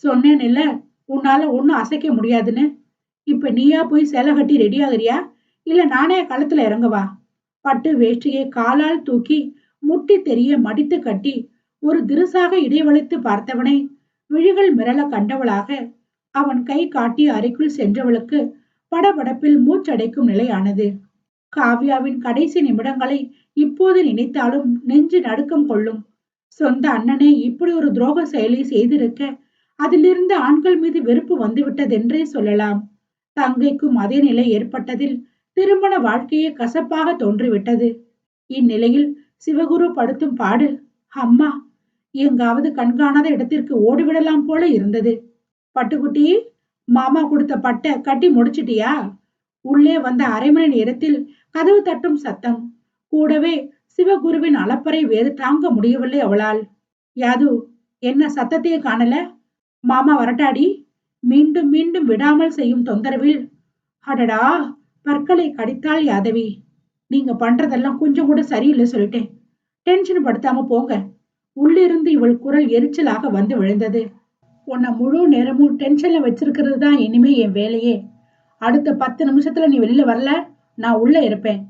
சொன்னேன் இல்ல, உன்னால ஒண்ணும் அசைக்க முடியாதுன்னு. இப்ப நீயா போய் சேலை கட்டி ரெடி ஆகுறியா, இல்ல நானே களத்துல இறங்கவா? பட்டு வேஷ்டியை காலால் தூக்கி முட்டி தெரிய மடித்து கட்டி ஒரு திரிசாக இடைவெளித்து பார்த்தவனை விழிகள் மிரள கண்டவளாக அவன் கை காட்டி அறைக்குள் சென்றவளுக்கு படபடப்பில் மூச்சடைக்கும் நிலையானது. காவ்யாவின் கடைசி நிமிடங்களை இப்போது நினைத்தாலும் நெஞ்சு நடுக்கம் கொள்ளும். சொந்த அண்ணனே இப்படி ஒரு துரோக செயலை செய்திருக்க அதிலிருந்து ஆண்கள் மீது வெறுப்பு வந்துவிட்டதென்றே சொல்லலாம். தங்கைக்கும் அதே நிலை ஏற்பட்டதில் திருமண வாழ்க்கையே கசப்பாக தோன்றிவிட்டது. இந்நிலையில் சிவகுரு படுத்தும் பாடு, அம்மா, எங்காவது கண்காணாத இடத்திற்கு ஓடிவிடலாம் போல இருந்தது. பட்டுக்குட்டி, மாமா கொடுத்த பட்டை கட்டி முடிச்சிட்டியா? உள்ளே வந்த அரை மணி நேரத்தில் கதவு தட்டும் சத்தம். கூடவே சிவகுருவின் அலப்பறை வேறு தாங்க முடியவில்லை அவளால். யாது, என்ன சத்தத்தையே காணல? மாமா வரட்டாடி? மீண்டும் மீண்டும் விடாமல் செய்யும் தொந்தரவில் அடடா, பற்களை கடித்தாள் யாதவி. நீங்க பண்றதெல்லாம் கொஞ்சம் கூட சரியில்லை சொல்லிட்டேன். டென்ஷன் படுத்தாம போங்க. உள்ளிருந்து இவள் குரல் எரிச்சலாக வந்து விழுந்தது. உன்னை முழு நேரமும் டென்ஷன்ல வச்சிருக்கிறது தான் இனிமே என் வேலையே. அடுத்த 10 நிமிஷத்துல நீ வெளியில வரல, நான் உள்ள இருப்பேன்.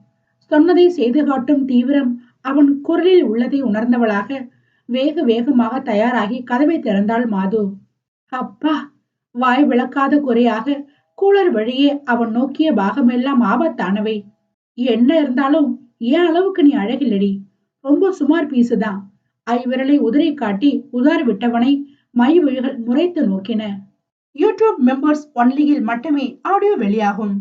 சொன்னதை செய்து காட்டும் தீவிரம் அவன் குரலில் உள்ளதை உணர்ந்தவளாக வேக வேகமாக தயாராகி கதவை திறந்தாள் மாது. அப்பா, வாய் விளக்காத குறையாக கூலர் வழியே அவன் நோக்கிய பாகமெல்லாம் ஆபத்தானவை. என்ன இருந்தாலும் ஏன் அளவுக்கு நீ அழகில்லடி, ரொம்ப சுமார் பீசுதான். ஐவிரலை உதறி காட்டி உதார் விட்டவனை மை விழிகள் முறைத்து நோக்கின. யூடியூப் மெம்பர்ஸ் ஒன்லியில் மட்டுமே ஆடியோ வெளியாகும்.